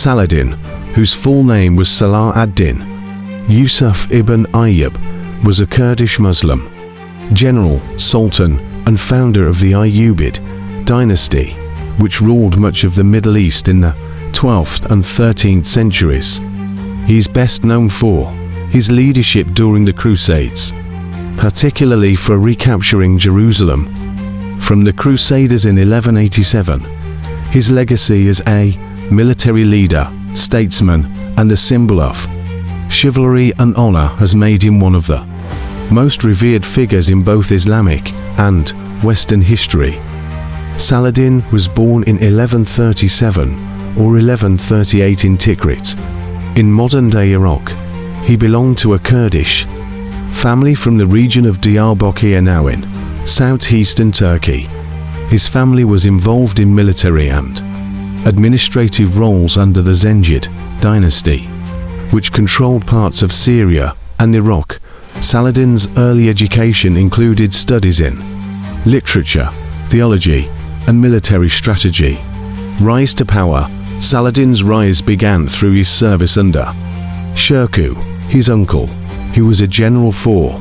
Saladin, whose full name was Salah ad-Din Yusuf ibn Ayyub, was a Kurdish Muslim general, sultan, and founder of the Ayyubid dynasty, which ruled much of the Middle East in the 12th and 13th centuries. He is best known for his leadership during the Crusades, particularly for recapturing Jerusalem from the Crusaders in 1187. His legacy as a military leader, statesman, and a symbol of chivalry and honor has made him one of the most revered figures in both Islamic and Western history. Saladin was born in 1137 or 1138 in Tikrit, in modern-day Iraq. He belonged to a Kurdish family from the region of Diyarbakir now in southeastern Turkey. His family was involved in military and administrative roles under the Zengid dynasty, which controlled parts of Syria and Iraq. Saladin's early education included studies in literature, theology, and military strategy. Rise to power. Saladin's rise began through his service under Shirkuh, his uncle, who was a general for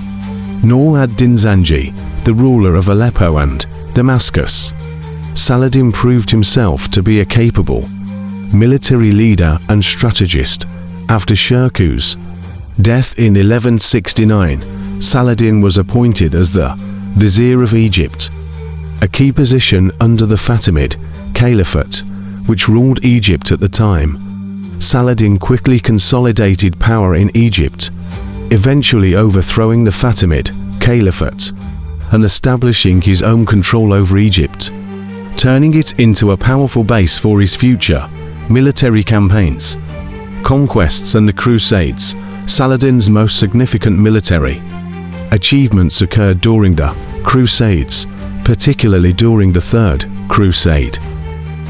Nur ad-Din Zanji, the ruler of Aleppo and Damascus. Saladin proved himself to be a capable military leader and strategist. After Shirkuh's death in 1169, Saladin was appointed as the Vizier of Egypt, a key position under the Fatimid Caliphate, which ruled Egypt at the time. Saladin quickly consolidated power in Egypt, eventually overthrowing the Fatimid Caliphate and establishing his own control over Egypt, turning it into a powerful base for his future military campaigns, conquests, and the Crusades. Saladin's most significant military achievements occurred during the Crusades, particularly during the Third Crusade.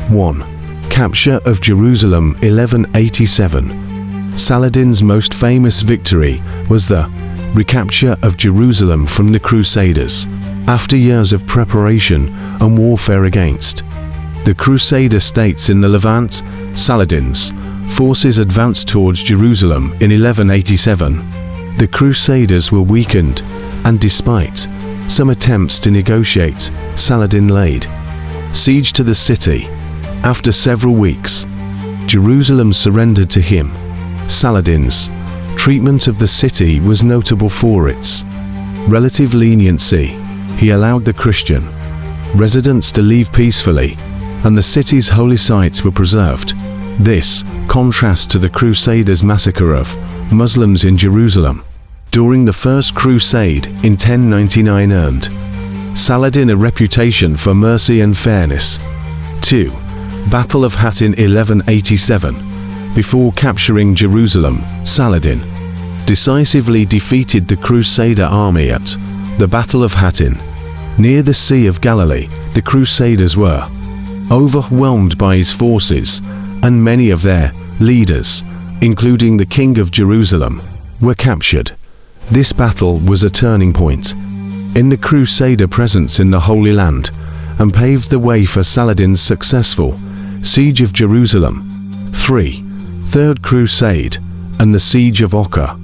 1. Capture of Jerusalem 1187. Saladin's most famous victory was the recapture of Jerusalem from the Crusaders. After years of preparation and warfare against the Crusader states in the Levant, Saladin's forces advanced towards Jerusalem in 1187. The Crusaders were weakened, and despite some attempts to negotiate, Saladin laid siege to the city. After several weeks, Jerusalem surrendered to him. Saladin's treatment of the city was notable for its relative leniency. He allowed the Christian residents to leave peacefully, and the city's holy sites were preserved. This contrasts to the Crusaders' massacre of Muslims in Jerusalem during the First Crusade in 1099 earned Saladin a reputation for mercy and fairness. 2. Battle of Hattin 1187. Before capturing Jerusalem, Saladin decisively defeated the Crusader army at the Battle of Hattin, near the Sea of Galilee. The Crusaders were overwhelmed by his forces, and many of their leaders, including the King of Jerusalem, were captured. This battle was a turning point in the Crusader presence in the Holy Land and paved the way for Saladin's successful siege of Jerusalem. 3. Third Crusade and the Siege of Acre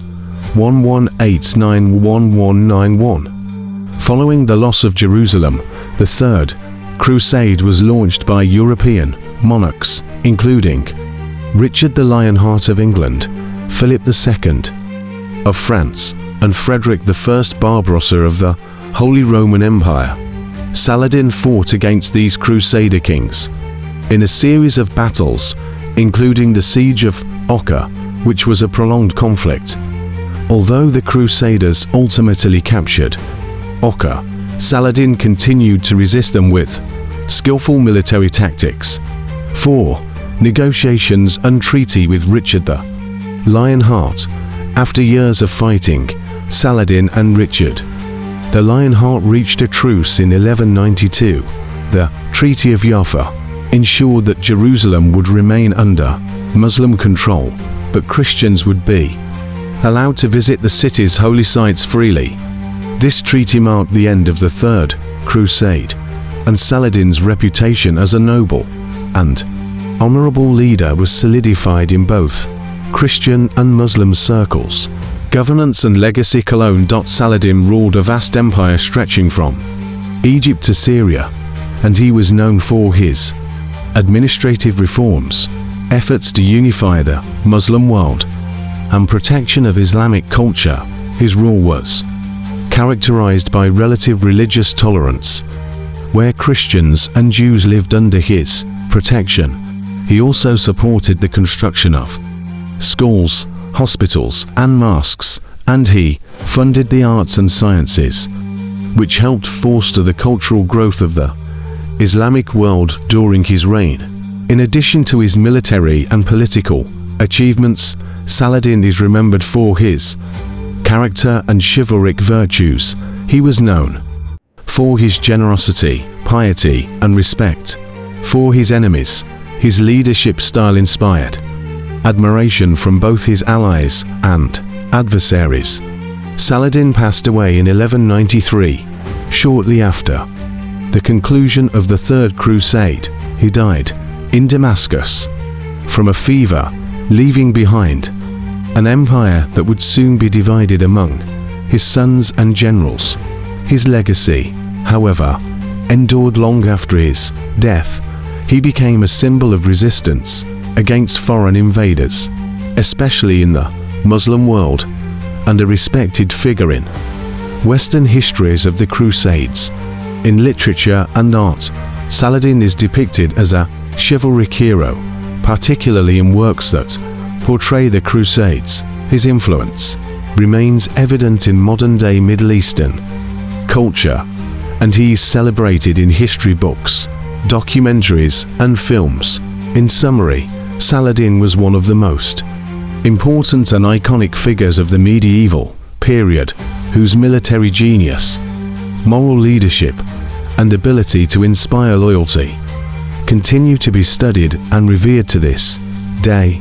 1189–1191. Following the loss of Jerusalem, the Third Crusade was launched by European monarchs, including Richard the Lionheart of England, Philip II of France, and Frederick I Barbarossa of the Holy Roman Empire. Saladin fought against these Crusader kings in a series of battles, including the Siege of Acre, which was a prolonged conflict. Although the Crusaders ultimately captured Acre, Saladin continued to resist them with skillful military tactics. 4. Negotiations and treaty with Richard the Lionheart. After years of fighting, Saladin and Richard the Lionheart reached a truce in 1192. The Treaty of Jaffa ensured that Jerusalem would remain under Muslim control, but Christians would be allowed to visit the city's holy sites freely. This treaty marked the end of the Third Crusade, and Saladin's reputation as a noble and honorable leader was solidified in both Christian and Muslim circles. Governance and legacy. Saladin ruled a vast empire stretching from Egypt to Syria, and he was known for his administrative reforms, efforts to unify the Muslim world, and protection of Islamic culture. His rule was characterized by relative religious tolerance, where Christians and Jews lived under his protection. He also supported the construction of schools, hospitals, and mosques, and he funded the arts and sciences, which helped foster the cultural growth of the Islamic world during his reign. In addition to his military and political achievements, Saladin is remembered for his character and chivalric virtues. He was known for his generosity, piety, and respect for his enemies. His leadership style inspired admiration from both his allies and adversaries. Saladin passed away in 1193, shortly after the conclusion of the Third Crusade. He died in Damascus from a fever, leaving behind an empire that would soon be divided among his sons and generals. His legacy, however, endured long after his death. He became a symbol of resistance against foreign invaders, especially in the Muslim world, and a respected figure in Western histories of the Crusades. In literature and art, Saladin is depicted as a chivalric hero, particularly in works that portray the Crusades. His influence remains evident in modern-day Middle Eastern culture, and he is celebrated in history books, documentaries, and films. In summary, Saladin was one of the most important and iconic figures of the medieval period, whose military genius, moral leadership, and ability to inspire loyalty continue to be studied and revered to this day.